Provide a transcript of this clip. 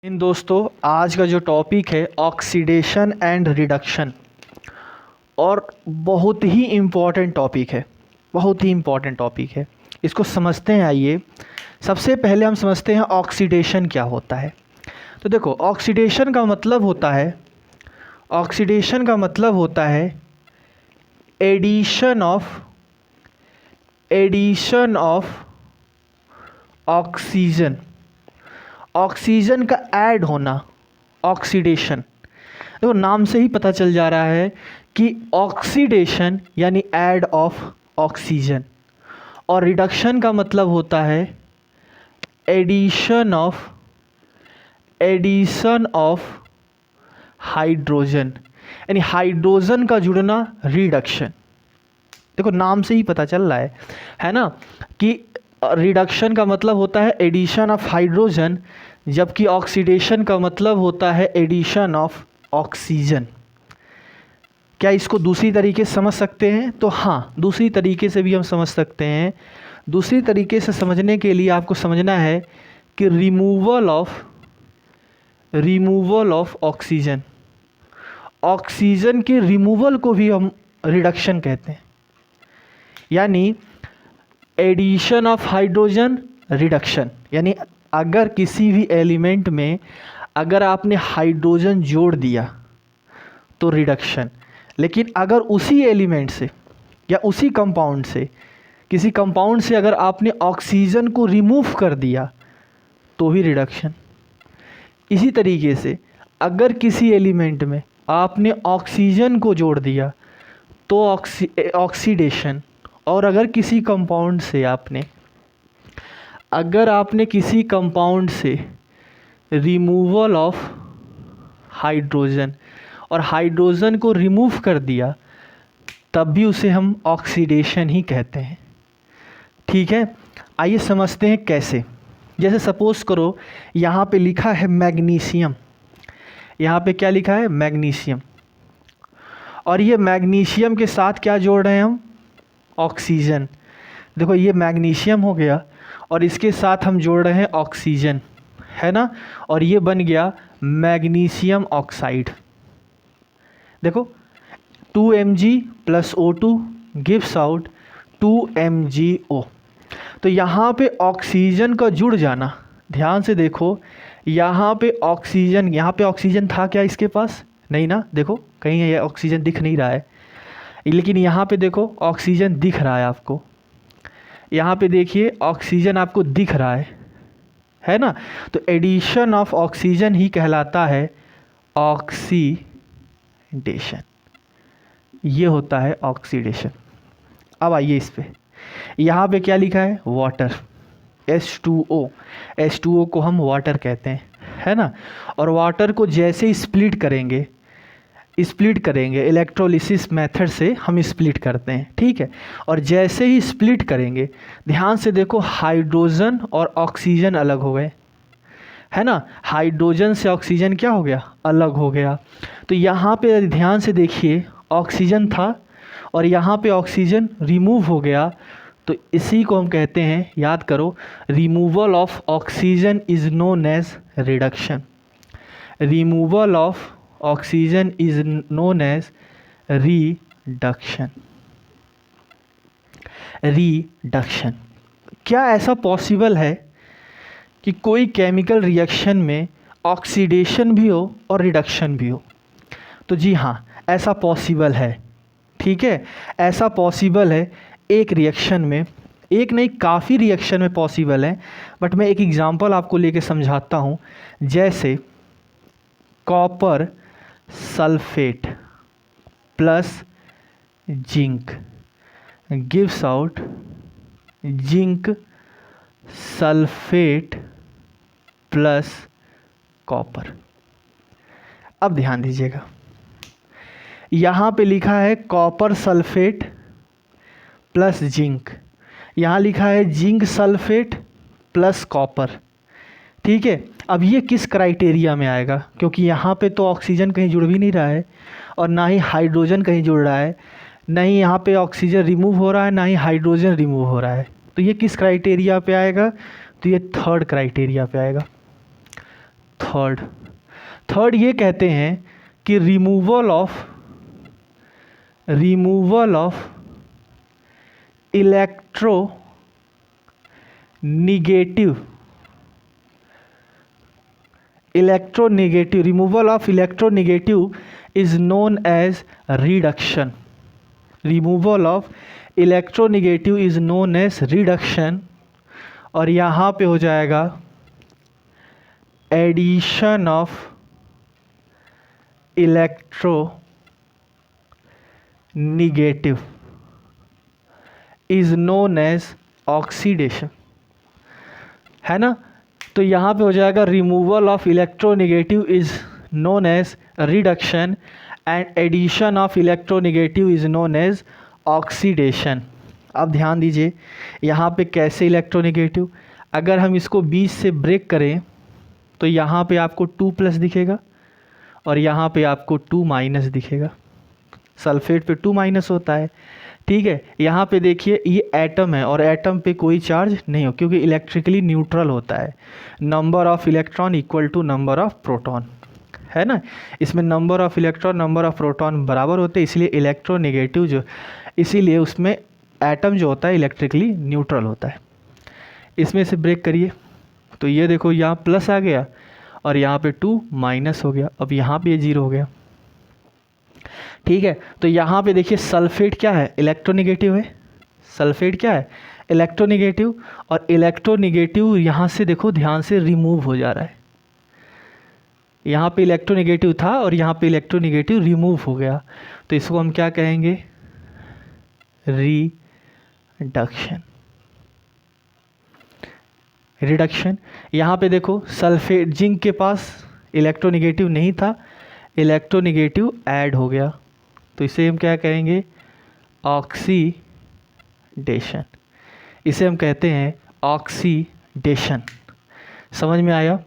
इन दोस्तों, आज का जो टॉपिक है ऑक्सीडेशन एंड रिडक्शन, और बहुत ही इम्पॉर्टेंट टॉपिक है। बहुत ही इम्पॉर्टेंट टॉपिक है, इसको समझते हैं। आइए सबसे पहले हम समझते हैं ऑक्सीडेशन क्या होता है। तो देखो, ऑक्सीडेशन का मतलब होता है एडिशन ऑफ ऑक्सीजन। ऑक्सीजन का ऐड होना, ऑक्सीडेशन। देखो, नाम से ही पता चल जा रहा है कि ऑक्सीडेशन यानी ऐड ऑफ ऑक्सीजन, और रिडक्शन का मतलब होता है एडिशन ऑफ हाइड्रोजन, यानी हाइड्रोजन का जुड़ना, रिडक्शन। देखो, नाम से ही पता चल रहा है ना, कि रिडक्शन का मतलब होता है एडिशन ऑफ हाइड्रोजन, जबकि ऑक्सीडेशन का मतलब होता है एडिशन ऑफ ऑक्सीजन। क्या इसको दूसरी तरीके से समझ सकते हैं? तो हाँ, दूसरी तरीके से भी हम समझ सकते हैं। दूसरी तरीके से समझने के लिए आपको समझना है कि रिमूवल ऑफ ऑक्सीजन, ऑक्सीजन के रिमूवल को भी हम रिडक्शन कहते हैं। यानी एडिशन ऑफ हाइड्रोजन, रिडक्शन। यानी अगर किसी भी एलिमेंट में अगर आपने हाइड्रोजन जोड़ दिया तो रिडक्शन, लेकिन अगर उसी एलिमेंट से या उसी कंपाउंड से, किसी कंपाउंड से अगर आपने ऑक्सीजन को रिमूव कर दिया तो भी रिडक्शन। इसी तरीके से अगर किसी एलिमेंट में आपने ऑक्सीजन को जोड़ दिया तो ऑक्सीडेशन, और अगर किसी कंपाउंड से किसी कंपाउंड से रिमूवल ऑफ हाइड्रोजन और हाइड्रोजन को रिमूव कर दिया, तब भी उसे हम ऑक्सीडेशन ही कहते हैं। ठीक है, आइए समझते हैं कैसे। जैसे सपोज करो, यहाँ पे लिखा है मैग्नीशियम। यहाँ पे क्या लिखा है? मैग्नीशियम। और ये मैग्नीशियम के साथ क्या जोड़ रहे हैं हम? ऑक्सीजन। देखो, ये मैग्नीशियम हो गया और इसके साथ हम जोड़ रहे हैं ऑक्सीजन, है ना, और ये बन गया मैग्नीशियम ऑक्साइड। देखो, 2Mg + O2 gives out 2MgO। तो यहाँ पे ऑक्सीजन का जुड़ जाना, ध्यान से देखो, यहाँ पे ऑक्सीजन था क्या इसके पास? नहीं ना। देखो, कहीं ये ऑक्सीजन दिख नहीं रहा है, लेकिन यहाँ पे देखो ऑक्सीजन दिख रहा है आपको। यहाँ पे देखिए ऑक्सीजन आपको दिख रहा है ना। तो एडिशन ऑफ ऑक्सीजन ही कहलाता है ऑक्सीडेशन। ये होता है ऑक्सीडेशन। अब आइए इस पे, यहाँ पे क्या लिखा है? वाटर, H2O को हम वाटर कहते हैं, है ना। और वाटर को जैसे ही स्प्लिट करेंगे इलेक्ट्रोलिसिस मेथड से हम स्प्लिट करते हैं, ठीक है। और जैसे ही स्प्लिट करेंगे, ध्यान से देखो, हाइड्रोजन और ऑक्सीजन अलग हो गए, है ना। हाइड्रोजन से ऑक्सीजन क्या हो गया? अलग हो गया। तो यहाँ पे ध्यान से देखिए, ऑक्सीजन था और यहाँ पे ऑक्सीजन रिमूव हो गया, तो इसी को हम कहते हैं, याद करो, removal of oxygen is known as reduction. Removal of oxygen is known as reduction. क्या ऐसा पॉसिबल है कि कोई केमिकल रिएक्शन में ऑक्सीडेशन भी हो और रिडक्शन भी हो? तो जी हाँ, ऐसा पॉसिबल है। ठीक है, ऐसा पॉसिबल है। एक रिएक्शन में, एक नहीं, काफ़ी रिएक्शन में पॉसिबल है, बट मैं एक एग्जांपल आपको लेके समझाता हूँ। जैसे copper sulphate plus zinc gives out zinc sulphate plus copper. अब ध्यान दीजिएगा, यहाँ पे लिखा है कॉपर सल्फेट प्लस जिंक, यहाँ लिखा है जिंक सल्फेट प्लस कॉपर। ठीक है, अब ये किस क्राइटेरिया में आएगा? क्योंकि यहाँ पे तो ऑक्सीजन कहीं जुड़ भी नहीं रहा है, और ना ही हाइड्रोजन कहीं जुड़ रहा है, नहीं यहाँ पे ऑक्सीजन रिमूव हो रहा है, ना ही हाइड्रोजन रिमूव हो रहा है। तो ये किस क्राइटेरिया पे आएगा? तो ये थर्ड क्राइटेरिया पे आएगा। थर्ड ये कहते हैं कि removal of electronegative removal of electronegative is known as reduction. Removal of electronegative is known as reduction. और यहाँ पे हो जाएगा addition of electronegative is known as oxidation, है ना। तो यहाँ पे हो जाएगा removal of electronegative is known as reduction and addition of electronegative is known as oxidation. अब ध्यान दीजिए यहाँ पे कैसे इलेक्ट्रोनेगेटिव, अगर हम इसको 20 से ब्रेक करें तो यहाँ पे आपको 2+ दिखेगा और यहाँ पे आपको 2- दिखेगा। सल्फेट पे 2- होता है, ठीक है। यहाँ पे देखिए ये एटम है और एटम पे कोई चार्ज नहीं हो क्योंकि इलेक्ट्रिकली न्यूट्रल होता है। Number of electron equal to number of proton, है ना। इसमें number of electron number of proton बराबर होते हैं, इसलिए इलेक्ट्रोनेगेटिव जो, इसीलिए उसमें एटम जो होता है इलेक्ट्रिकली न्यूट्रल होता है। इसमें से ब्रेक करिए तो ये देखो यहाँ प्लस आ गया और यहाँ पे 2- हो गया। अब यहाँ पे ये 0 हो गया, ठीक है। तो यहाँ पे देखिए सल्फेट क्या है, इलेक्ट्रोनेगेटिव है। सल्फेट क्या है, इलेक्ट्रोनेगेटिव। और इलेक्ट्रोनेगेटिव यहाँ से देखो ध्यान से रिमूव हो जा रहा है। यहाँ पे इलेक्ट्रोनेगेटिव था और यहाँ पे इलेक्ट्रोनेगेटिव रिमूव हो गया, तो इसको हम क्या कहेंगे, रिडक्शन। यहाँ पे देखो सल्फेट, जिंक के पास इलेक्ट्रोनेगेटिव नहीं था, इलेक्ट्रोनेगेटिव ऐड हो गया, तो इसे हम क्या कहेंगे, ऑक्सीडेशन। इसे हम कहते हैं ऑक्सीडेशन। समझ में आया।